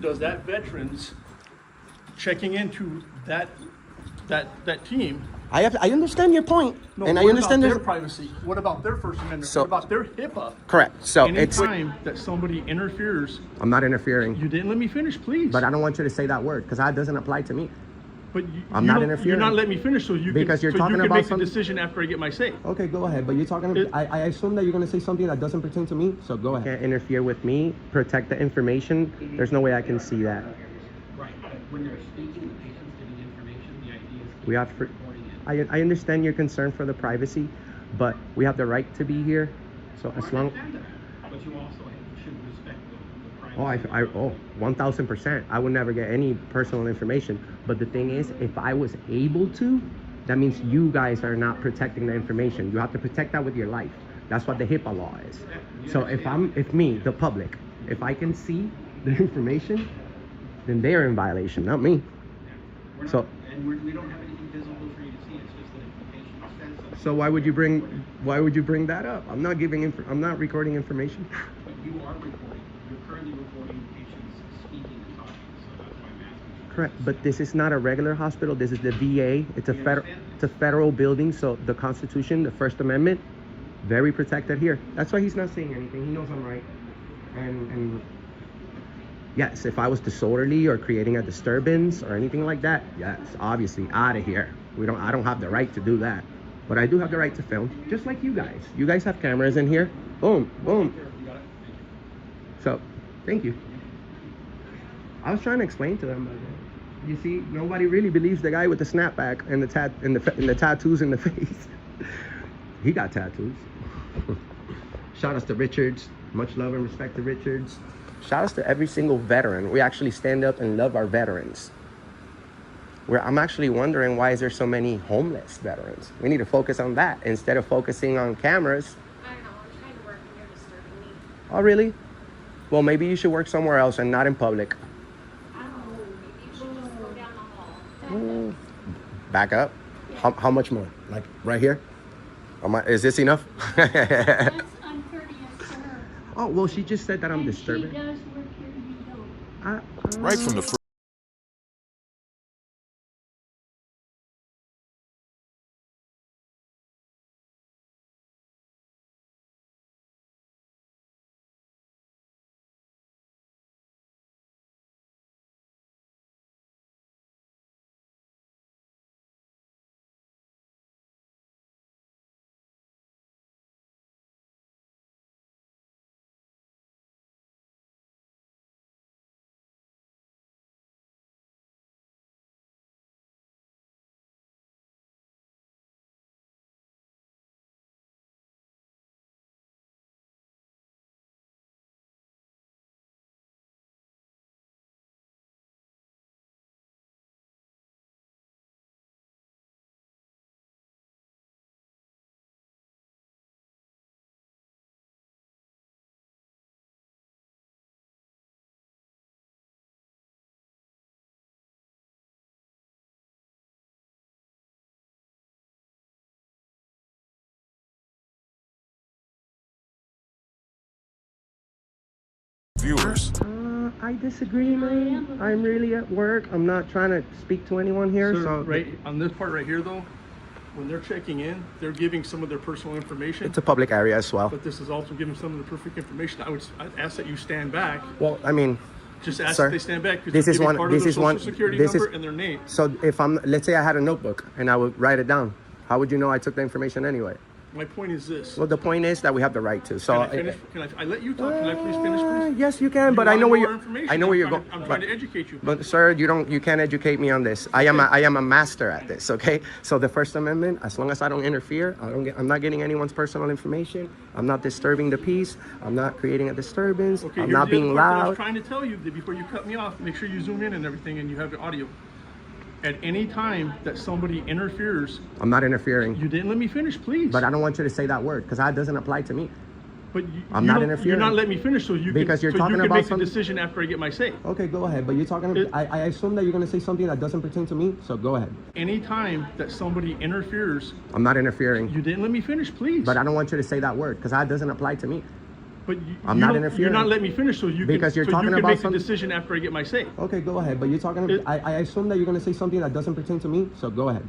does that veterans checking into that team? I understand your point, No, and I what understand about there's their privacy? What about their First Amendment? So- What about their HIPAA? correct. So Any time that somebody interferes, I'm not interfering, you didn't let me finish, please. but I don't want you to say that word because that doesn't apply to me. But I'm not you're interfering. not letting me finish, so you Because can, you're so talking you can about make some- the decision after I get my say. Okay, go ahead. But you're talking. I assume that you're going to say something that doesn't pertain to me. So go ahead. Can't interfere with me. Protect the information. There's no way I can see that. Right, but when they're speaking, the patient's giving information, the idea is We have. recording it. I understand your concern for the privacy, but we have the right to be here. So as long. I understand that, but you also should respect the privacy. 1000%. I would never get any personal information. But the thing is, if I was able to, that means you guys are not protecting the information. You have to protect that with your life. That's what the HIPAA law is. So if me, the public, if I can see the information, then they are in violation, not me. We don't have anything visible for you to see. It's just that if the patient says something. So why would you bring that up? I'm not recording information. But you are recording. You're currently recording patients speaking and talking. So that's why I'm asking you. Correct, but this is not a regular hospital. This is the VA. It's a federal building, so the Constitution, the First Amendment, very protected here. That's why he's not saying anything. He knows I'm right. And yes, if I was disorderly or creating a disturbance or anything like that, yes, obviously out of here. I don't have the right to do that, but I do have the right to film, just like you guys. You guys have cameras in here. Boom, boom. So, thank you. I was trying to explain to them, but you see, nobody really believes the guy with the snapback and the tattoos in the face. He got tattoos. Shout outs to Richards. Much love and respect to Richards. Shout outs to every single veteran. We actually stand up and love our veterans. I'm actually wondering, why is there so many homeless veterans? We need to focus on that instead of focusing on cameras. I don't know, I'm trying to work and you're disturbing me. Oh, really? Well, maybe you should work somewhere else and not in public. I don't know, maybe you should just go down the hall. Back up? How much more? Like right here? Is this enough? That's uncourteous to her. Oh, well, she just said that I'm And disturbing. she does work here and you don't. Right from the viewers. I disagree, man. I'm really at work. I'm not trying to speak to anyone here. Sir, So right on this part right here, though, when they're checking in, they're giving some of their personal information. it's a public area as well. But this is also giving some of the perfect information. I'd ask that you stand back. Well, I mean, Just ask sir, that they stand back, because this they're is giving one- part this of their is social one- security this number is- and their name. so if let's say I had a notebook and I would write it down, how would you know I took the information anyway? My point is this. Well, the point is that we have the right to. So Can I finish? I let you talk? Can I please finish, please? Yes, you can, You but I want know where more you're. information. I know where you're I'm going. trying to educate you. But sir, you can't educate me on this. I am a master at this. Okay. So the First Amendment, as long as I don't interfere, I'm not getting anyone's personal information. I'm not disturbing the peace. I'm not creating a disturbance. Okay, I'm here's not the being other part that I loud. was trying to tell you that before you cut me off, make sure you zoom in and everything, and you have the audio. At any time that somebody interferes, I'm not interfering. you didn't let me finish, please. But I don't want you to say that word because that doesn't apply to me. But I'm you not don't- interfering. You're not letting me finish, so you Because can, you're so talking you can about make some- the decision after I get my say. Okay, go ahead. But you're talking. It- I assume that you're going to say something that doesn't pertain to me. So go ahead. Any time that somebody interferes, I'm not interfering. you didn't let me finish, please. But I don't want you to say that word because that doesn't apply to me. But I'm not you're interfering. not letting me finish, so you Because can, you're so talking you can about make the something- decision after I get my say. Okay, go ahead. But you're talking. It- I assume that you're gonna say something that doesn't pertain to me. So go ahead.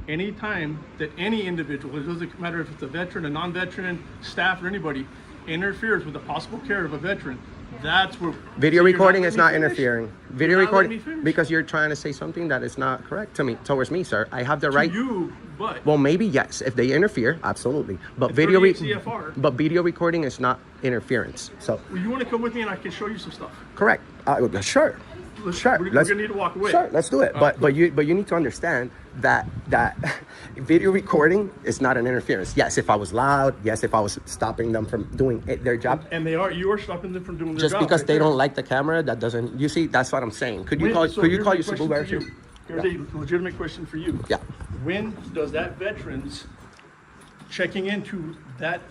Anytime that any individual, it doesn't matter if it's a veteran, a non-veteran, staff, or anybody, interferes with the possible care of a veteran, that's where Video so you're recording is letting me not finish? interfering. Video You're not letting recording me finish. because you're trying to say something that is not correct to me, towards me, sir. I have the To right. you, but Well, maybe yes. If they interfere, absolutely. But It's video, 38 CFR. but video recording is not interference. So well, you want to come with me and I can show you some stuff. correct. Sure. Sure. We're gonna need to walk away. Sure. Let's do it. But you need to understand that video recording is not an interference. Yes, if I was loud. Yes, if I was stopping them from doing their job. And you are stopping them from doing their Just job. because right they there. don't like the camera, that doesn't. You see, that's what I'm saying. Could you call? So Could you here's call my your question supervisor? for you. Here's a legitimate question for you. Yeah. When does that veterans checking into that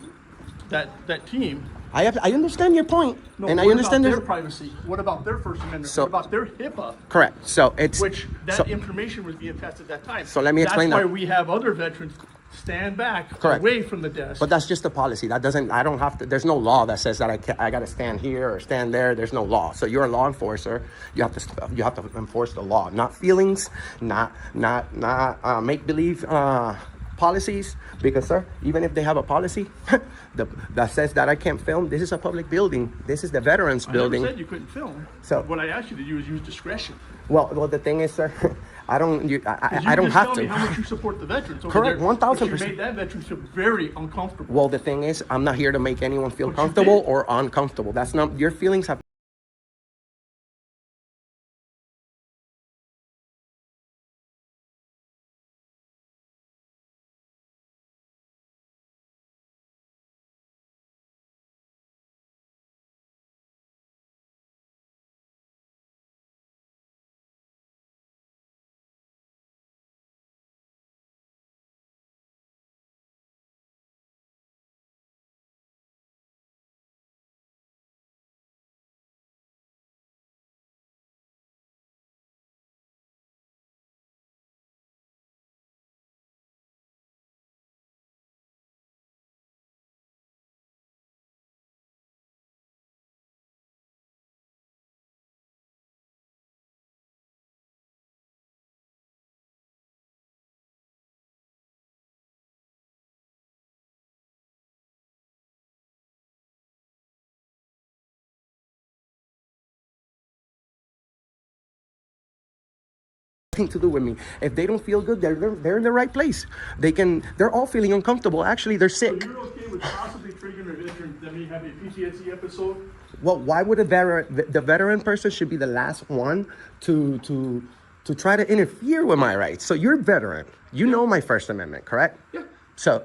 team? I understand your point, No, and I what understand about their there's privacy? What about their First Amendment? So- What about their HIPAA? correct. So it's Which that so- information was being passed at that time. So let me explain That's that. why we have other veterans stand back Correct. away from the desk. But that's just a policy. That doesn't. I don't have to. There's no law that says that I got to stand here or stand there. There's no law. So you're a law enforcer. You have to enforce the law, not feelings, not make believe policies. Because sir, even if they have a policy that says that I can't film, this is a public building. This is the veterans I building. never said you couldn't film. So- what I asked you to do is use discretion. Well, the thing is, sir, I don't. You I don't just have tell me to. how much you support the veterans. Over Correct, there, 1000%. but you made that veteran feel very uncomfortable. Well, the thing is, I'm not here to make anyone feel But you comfortable did. or uncomfortable. That's not your feelings have. Nothing to do with me. If they don't feel good, they're in the right place. They're all feeling uncomfortable. Actually, they're So sick. you're okay with possibly triggering a veteran that may have a PTSD episode? Well, why would the veteran person should be the last one to try to interfere with my rights? So you're a veteran. You know my First Amendment, correct? Yeah. So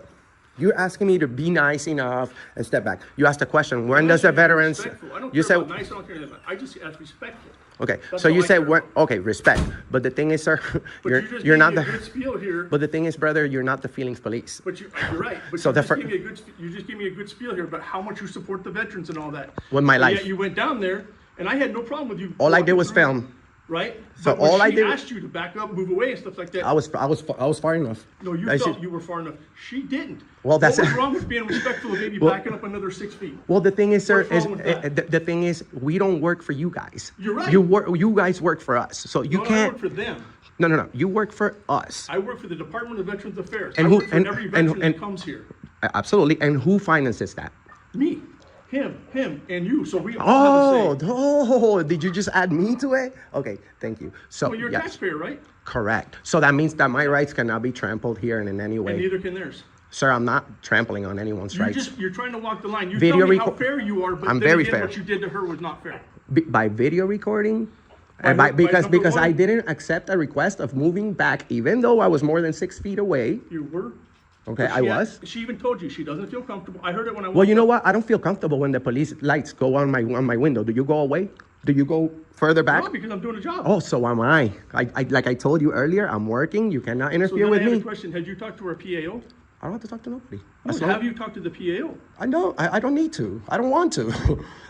you're asking me to be nice enough and step back. You asked the question, when I'm does the asking you to be veterans? respectful. I don't You care said about nice, I don't care about that. I just ask respectful. okay. That's So all you I said care when? about. Okay, respect. But the thing is, sir, But you just you're gave not me a the. good spiel here. But the thing is, brother, you're not the feelings police. But you're right. But So you, the just fir- gave me a good, you just gave me a good spiel here about how much you support the veterans and all that. With my And life. yet you went down there, and I had no problem with you. All I did walking was through, film. Right. So But when all I she did- asked you to back up, move away, and stuff like that. I was far enough. No, you I felt should- you were far enough. She didn't. Well, that's- what was wrong with being respectful of maybe Well- backing up another 6 feet? Well, the thing is, sir, What's is wrong with that? the thing is, we don't work for you guys. You're right. You guys work for us, so you No, I can't. work for them. No. You work for us. I work for the Department of Veterans Affairs. And I who- work for and- every and- veteran and- that comes here. Absolutely. And who finances that? Me, him, and you. So we all have a say. Oh, did you just add me to it? Okay, thank you. So Well, you're a yes, taxpayer, right? correct. So that means that my rights cannot be trampled here in any And way. neither can theirs. Sir, I'm not trampling on anyone's rights. You're trying to walk the line. You Video tell me how reco- fair you are, but I'm then very again, fair. what you did to her was not fair. By video recording, By and who- by because number I one? didn't accept a request of moving back, even though I was more than 6 feet away. You were. Okay, But I was. She even told you she doesn't feel comfortable. I heard it when I walked Well, you know up. what? I don't feel comfortable when the police lights go on my window. Do you go away? Do you go further back? No, because I'm doing a job. Oh, so am I. Like I told you earlier, I'm working. You cannot so interfere then with I have me. a question. Had you talked to our PAO? I don't have to talk to nobody. No, As long- have you talked to the PAO? I know. I don't need to. I don't want to.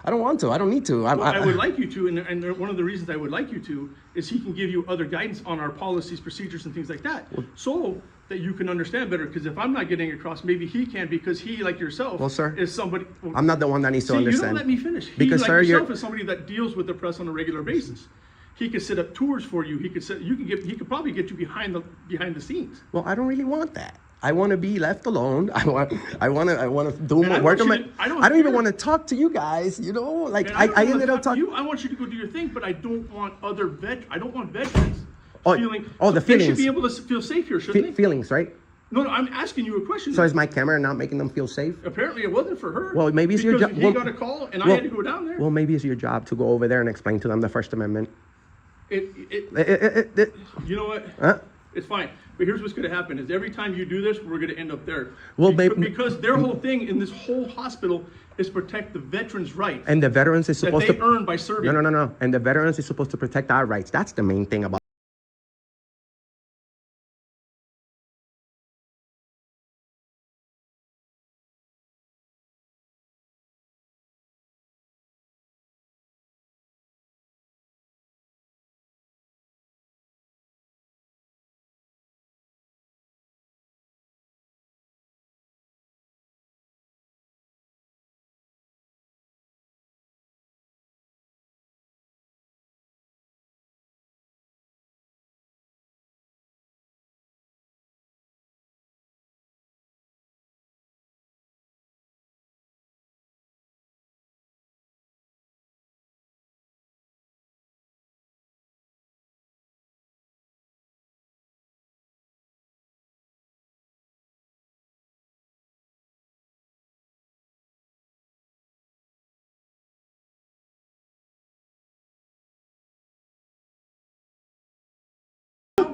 I don't want to. I don't need to. Well, I would like you to, and one of the reasons I would like you to is he can give you other guidance on our policies, procedures, and things like that. So that you can understand better. Because if I'm not getting across, maybe he can, because he, like yourself, Well, sir, is somebody. I'm not the one that needs to See, understand. you don't let me finish. He, Because, like sir, yourself, you're... is somebody that deals with the press on a regular basis. He could set up tours for you. He could set. You can get. He could probably get you behind the scenes. Well, I don't really want that. I want to be left alone. I want to do And my I work. want On you my, to- I don't I don't even care. want to talk to you guys. You know, like And I don't ended wanna up talk to talking. you. I want you to go do your thing, but I don't want other I don't want veterans Oh, feeling. oh, the They should feelings. be able to feel safe here, shouldn't they? Feelings, right? No, I'm asking you a question. So is my camera not making them feel safe? Apparently, it wasn't for her. Well, maybe it's your because job. He Well, got a call, and I well- had to go down there. Well, maybe it's your job to go over there and explain to them the First Amendment. It, you know what? Huh? It's fine. But here's what's going to happen: is every time you do this, we're going to end up there. Well, because their whole thing in this whole hospital is protect the veterans' rights And the veterans is that supposed they to. earn by serving. No. And the veterans is supposed to protect our rights. That's the main thing about.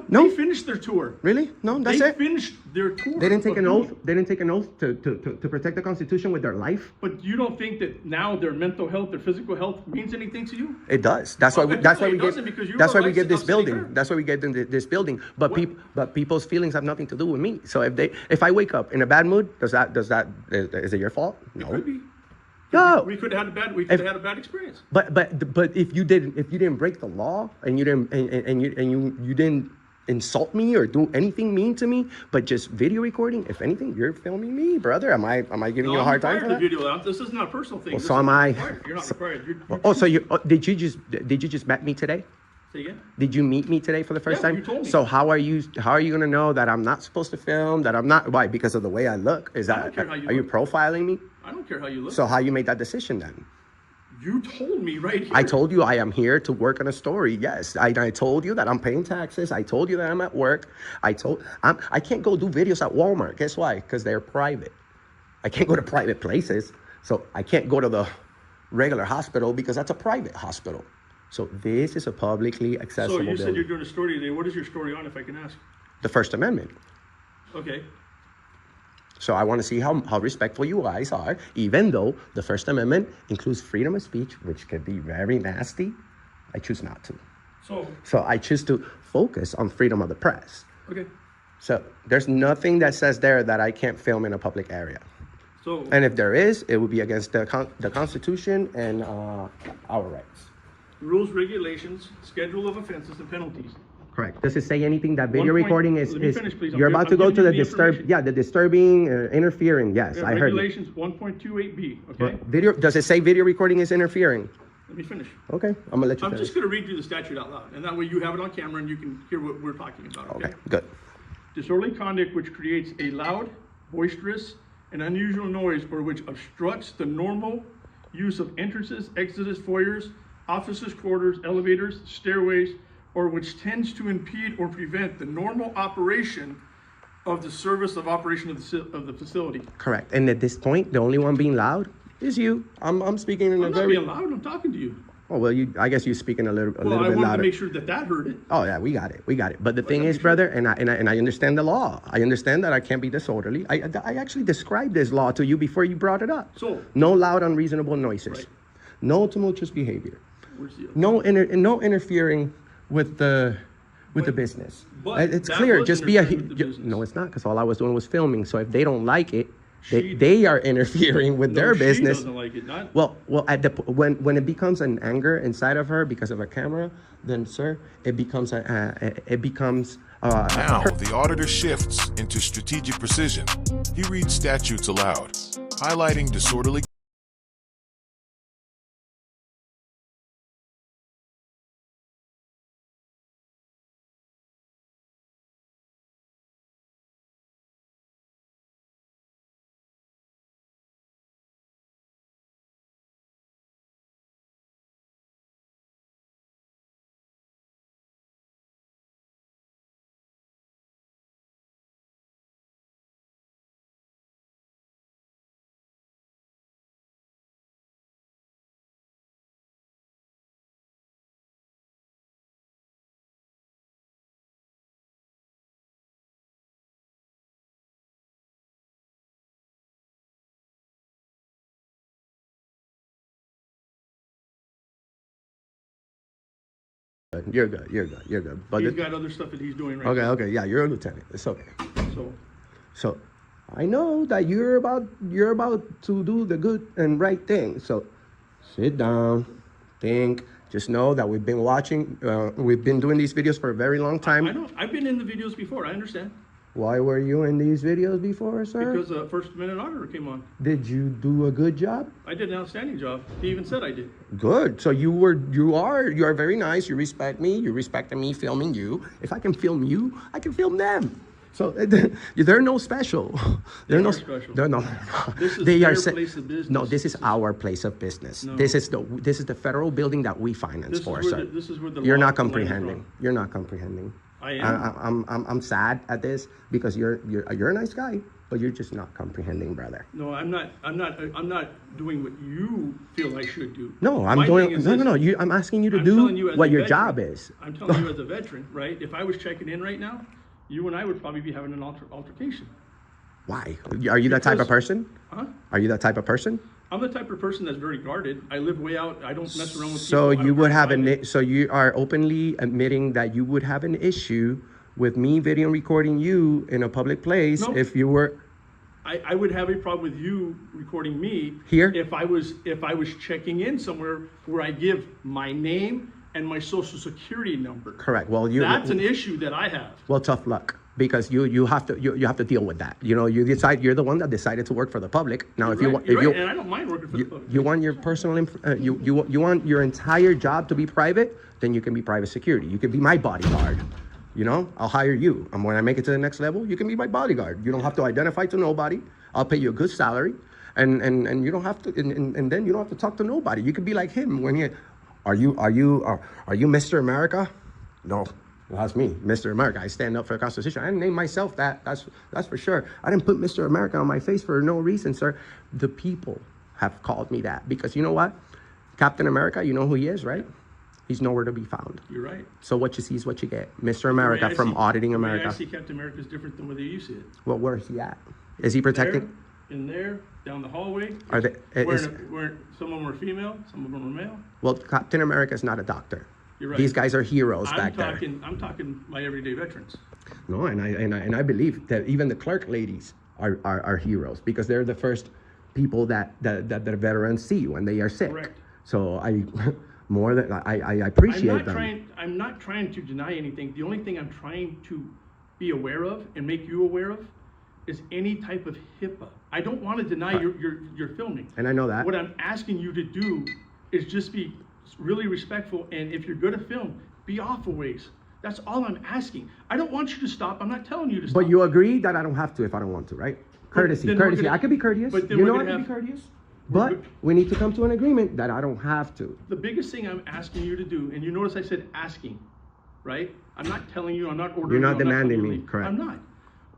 No. They finished their tour. Really? No, that's They it. finished their tour. They didn't take of an doing oath. They didn't take an oath to protect the Constitution with their life. But you don't think that now their mental health, their physical health means anything to you? It does. That's why. Okay, That's no, why it we doesn't, get. because you That's are why we right get this to city building. fair. That's why we get this building. But What? people's feelings have nothing to do with me. So if I wake up in a bad mood, is it your fault? No. Could be. No. We could have had a bad experience. But if you didn't break the law and you didn't and you didn't insult me or do anything mean to me, but just video recording, if anything, you're filming me, brother. Am I giving you a hard time for that? Video out. This is not a personal thing. Well, This so is am not I. required. You're not required. You're Oh, so did you just met me today? Say again? Did you meet me today for the first Yeah, time? you told me. So how are you gonna know that I'm not supposed to film? That I'm not? Why? Because of the way I look? Is I that don't care how you are you look. profiling me? I don't care how you look. So how you made that decision then? You told me right here. I told you I am here to work on a story. Yes, I told you that I'm paying taxes. I told you that I'm at work. I can't go do videos at Walmart. Guess why? Because they're private. I can't go to private places. So I can't go to the regular hospital because that's a private hospital. So this is a publicly accessible So you said building. you're doing a story today. What is your story on, if I can ask? The First Amendment. Okay. So I want to see how respectful you guys are, even though the First Amendment includes freedom of speech, which can be very nasty. I choose not to. So I choose to focus on freedom of the press. Okay. So there's nothing that says there that I can't film in a public area. So And if there is, it would be against the Constitution and our rights. rules, regulations, schedule of offenses and penalties. Correct. Does it say anything that video One point- recording is? let me finish, please. You're I'm about to go giving to you the the disturb. information. Yeah, the disturbing, interfering. Yes, Yeah, I heard you. regulations 1.28B. Okay. Video. Does it say video recording is interfering? Let me finish. Okay, I'm gonna let you I'm finish. just going to read you the statute out loud, and that way you have it on camera and you can hear what we're talking about. Okay, good. Disorderly conduct which creates a loud, boisterous, and unusual noise, or which obstructs the normal use of entrances, exits, foyers, officers' quarters, elevators, stairways, or which tends to impede or prevent the normal operation of the service of operation of the facility. Correct. And at this point, the only one being loud is you. I'm speaking in a I'm not very. being loud. I'm talking to you. Oh well, I guess you're speaking a little Well, I bit wanted louder. to make sure that heard it. Oh yeah, we got it. But the thing gotta is, be sure. brother, and I understand the law. I understand that I can't be disorderly. I actually described this law to you before you brought it up. So- no loud, unreasonable noises, Right. no tumultuous behavior, Where's the other? no interfering with the business. but It's that clear. was Just be a. interfering with the business. No, it's not, because all I was doing was filming. So if they don't like it, They are interfering with their she business. doesn't like it. Not Well, when it becomes an anger inside of her because of a camera, then sir, it becomes Now, the auditor shifts into strategic precision. He reads statutes aloud, highlighting disorderly You're good. You're good. You're good. But he's got other stuff that he's doing right okay, now. okay, yeah, you're a lieutenant. It's okay. So So, I know that you're about to do the good and right thing. So, sit down, think. Just know that we've been watching. We've been doing these videos for a very long time. I know. I've been in the videos before. I understand. Why were you in these videos before, sir? Because First Amendment Auditor came on. Did you do a good job? I did an outstanding job. He even said I did. Good. So you are very nice. You respect me. You respected me filming you. If I can film you, I can film them. So they're no special. They're no special. They're no. This is They their are place of business. No, this is our place of business. No. This is the federal building that we finance for, sir. This is where the You're law not comes comprehending. from. You're not comprehending. I am. I'm sad at this because you're a nice guy, but you're just not comprehending, brother. No, I'm not doing what you feel I should do. No, I'm My doing thing is no. this. I'm asking you to I'm telling you do as what a your veteran. job is. I'm telling you as a veteran, right? If I was checking in right now, you and I would probably be having an altercation. Why? Are you that type of Because- person? Huh? Are you that type of person? I'm the type of person that's very guarded. I live way out. I don't mess around with So people. you would have an. so you are openly admitting that you would have an issue with me video recording you in a public place No. if you were I would have a problem with you recording me Here? if I was checking in somewhere where I give my name and my social security number. correct. Well, That's an issue that I have. well, tough luck because you have to deal with that. You know, you're the one that decided to work for the public. Now, if you want, You're right, and I don't mind working for the public. you want your personal you want your entire job to be private, then you can be private security. You can be my bodyguard. You know, I'll hire you. And when I make it to the next level, you can be my bodyguard. You don't have to identify to nobody. I'll pay you a good salary, and you don't have to. And then you don't have to talk to nobody. You can be like him when he. Are you Mr. America? No, that's me, Mr. America. I stand up for the Constitution. I didn't name myself that. That's for sure. I didn't put Mr. America on my face for no reason, sir. The people have called me that because you know what, Captain America. You know who he is, right? He's nowhere to be found. You're right. So what you see is what you get. Mr. America from Auditing America. The way I see Captain America is different than whether you see it. Well, where is he at? Is he protecting? There, in there, down the hallway. Are they? Where some of them are female, some of them are male. Well, Captain America is not a doctor. You're right. These guys are heroes back there. I'm talking my everyday veterans. No, and I believe that even the clerk ladies are heroes because they're the first people that the veterans see when they are sick. Correct. So I appreciate them. I'm not trying to deny anything. The only thing I'm trying to be aware of and make you aware of is any type of HIPAA. I don't want to deny your filming. And I know that. What I'm asking you to do is just be really respectful, and if you're good at film, be off a ways. That's all I'm asking. I don't want you to stop. I'm not telling you to stop. But you agree that I don't have to if I don't want to, right? Courtesy. I could be courteous. But then You we're know I gonna can be have- courteous. But we need to come to an agreement that I don't have to. The biggest thing I'm asking you to do, and you notice I said asking, right? I'm not telling you, I'm not ordering You're not you, I'm demanding telling you me, leave. correct. I'm not.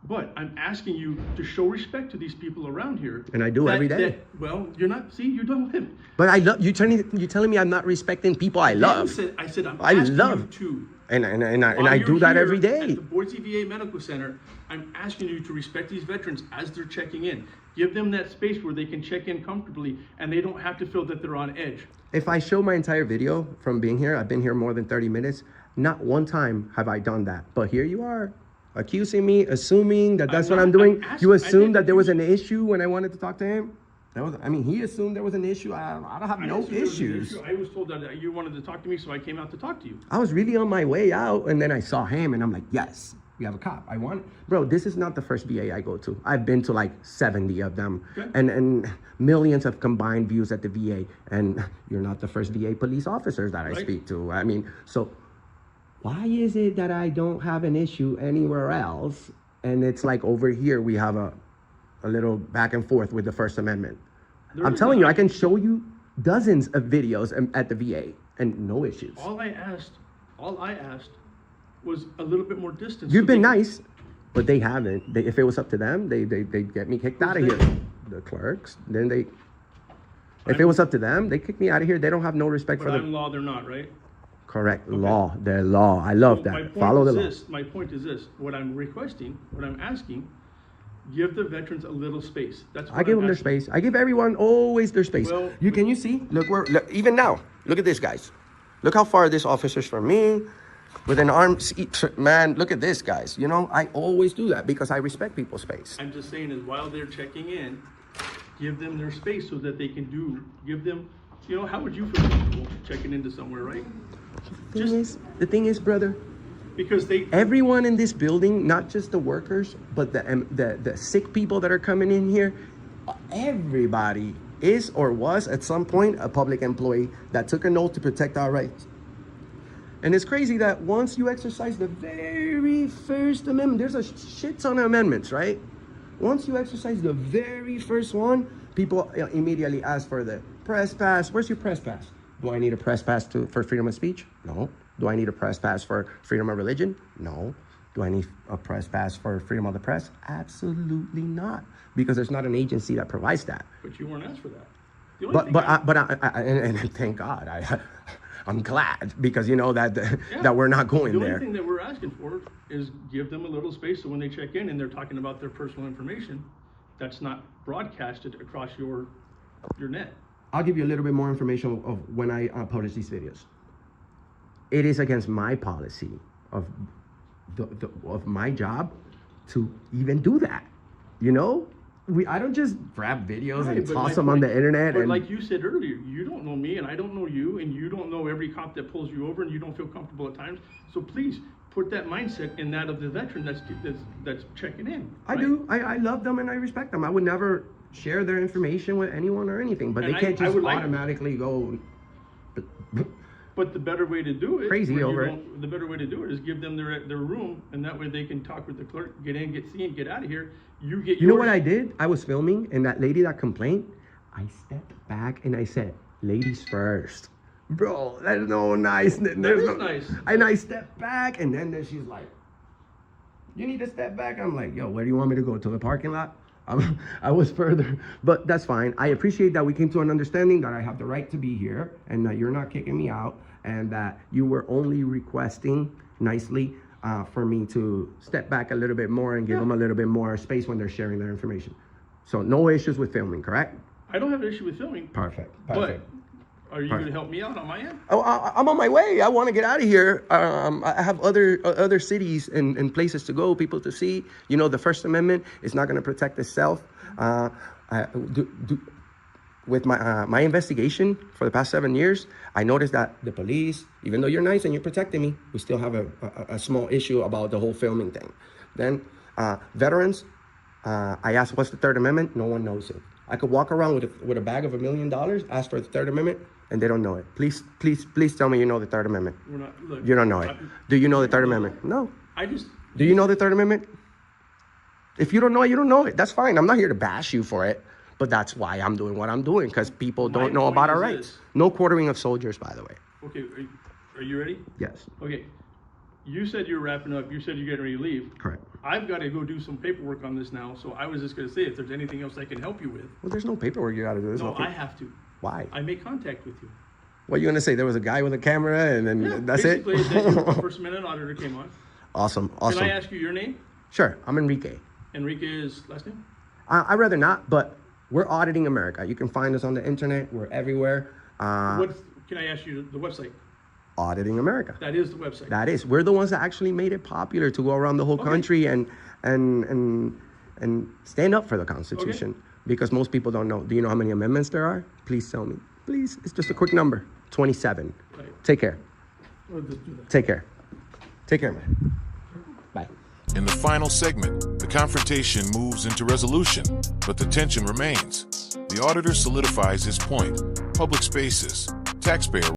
But I'm asking you to show respect to these people around here. And I do every day. Well, you're not, see, you don't live. But I love you telling me I'm not respecting people I love. I said I'm I asking love. you to. And I While do you're that here every At day. the Boise VA Medical Center, I'm asking you to respect these veterans as they're checking in. Give them that space where they can check in comfortably and they don't have to feel that they're on edge. If I show my entire video from being here, I've been here more than 30 minutes. Not one time have I done that. But here you are. accusing me, assuming that that's I'm what I'm not- doing. I'm You asking- I assumed didn't that there was accuse an issue when I wanted to talk to him. He assumed there was an issue. I don't have I no didn't see there was an issues. issue. I was told that you wanted to talk to me, so I came out to talk to you. I was really on my way out, and then I saw him, and I'm like, yes, we have a cop. Bro, this is not the first VA I go to. I've been to like 70 of them, Okay. and millions of combined views at the VA, and you're not the first VA police officers that I Right. speak to. I mean, so why is it that I don't have an issue anywhere else, and it's like over here we have a little back and forth with the First Amendment? I'm is telling not. you, I can show you dozens of videos at the VA, and no issues. All I asked was a little bit more distance. You've so been they- nice, but they haven't. If it was up to them, they'd get me kicked out of Who's here. The clerks. Then if it was up to them, they kick me out of here. They don't have no respect But for I'm the law, they're not, right? correct law. Their law. I love So my that. point Follow the is law. this, my point is this, what I'm requesting, what I'm asking, give the veterans a little space. That's what I give I'm them their asking. space. I give everyone always their space. Well, Can you see? Look, even now. Look at this, guys. Look how far this officer's from me. With an arm, man. Look at this, guys. You know, I always do that because I respect people's space. I'm just saying is while they're checking in, give them their space so that they can give them, how would you feel comfortable checking into somewhere, right? The thing is, brother, Because everyone in this building, not just the workers, but the sick people that are coming in here, everybody is or was at some point a public employee that took an oath to protect our rights. And it's crazy that once you exercise the very first amendment, there's a shit ton of amendments, right? Once you exercise the very first one, people immediately ask for the press pass. Where's your press pass? Do I need a press pass for freedom of speech? No. Do I need a press pass for freedom of religion? No. Do I need a press pass for freedom of the press? Absolutely not, because there's not an agency that provides that. But you weren't asked for that. The only But thing and thank God, I'm glad, because that we're not going the there. only thing that we're asking for is give them a little space so when they check in and they're talking about their personal information, that's not broadcasted across your net. I'll give you a little bit more information of when I publish these videos. It is against my policy of my job to even do that. I don't just grab videos Right, and but toss my them on the point- internet. But And like you said earlier, you don't know me and I don't know you, and you don't know every cop that pulls you over, and you don't feel comfortable at times. So please put that mindset in that of the veteran that's checking in. I right? do. I love them and I respect them. I would never share their information with anyone or anything, but And they can't I just would like- automatically go. But the better way to do it, Crazy where you over it. don't- the better way to do it is give them their room, and that way they can talk with the clerk, get in, get seen, get out of here. You get. You know yours. what I did? I was filming, and that lady that complained, I stepped back and I said, "Ladies first." Bro, that's no nice. is nice. And I stepped back, and then she's like, "You need to step back." I'm like, "Yo, where do you want me to go? To the parking lot?" I was further, but that's fine. I appreciate that we came to an understanding that I have the right to be here, and that you're not kicking me out, and that you were only requesting nicely for me to step back a little bit more and give them a little bit more space when they're sharing their information. So no issues with filming, correct? I don't have an issue with filming. Perfect. But are you going to help me out on my end? Oh, I'm on my way. I want to get out of here. I have other cities and places to go, people to see. The First Amendment is not going to protect itself. With my investigation for the past 7 years, I noticed that the police, even though you're nice and you're protecting me, we still have a small issue about the whole filming thing. Then veterans, I asked, what's the Third Amendment? No one knows it. I could walk around with a bag of $1 million, ask for the Third Amendment, and they don't know it. Please tell me you know the Third Amendment. We're not. Look, You don't know it. Do you know the Third Amendment? No. Do you know the Third Amendment? If you don't know it, you don't know it. That's fine. I'm not here to bash you for it, but that's why I'm doing what I'm doing, because people don't know about our rights. No quartering of soldiers, by the way. Okay, are you ready? Yes. Okay. You said you're wrapping up. You said you're getting ready to leave. Correct. I've got to go do some paperwork on this now, so I was just going to say if there's anything else I can help you with. Well, there's no paperwork you got to do. There's No, no I have to. Why? I make contact with you. What are you going to say? There was a guy with a camera and then that's it? basically, then your First Amendment auditor came on. Awesome. Can I ask you your name? Sure. I'm Enrique. Enrique is last name? I'd rather not, but we're auditing America. You can find us on the internet. We're everywhere. What can I ask you the website? Auditing America. That is the website. That is. We're the ones that actually made it popular to go around the whole country and stand up for the Constitution. Because most people don't know. Do you know how many amendments there are? Please tell me. Please. It's just a quick number. 27. Right. Take care. We'll just do that. Take care. Take care, man. Bye. In the final segment, the confrontation moves into resolution, but the tension remains. The auditor solidifies his point. Public spaces, taxpayer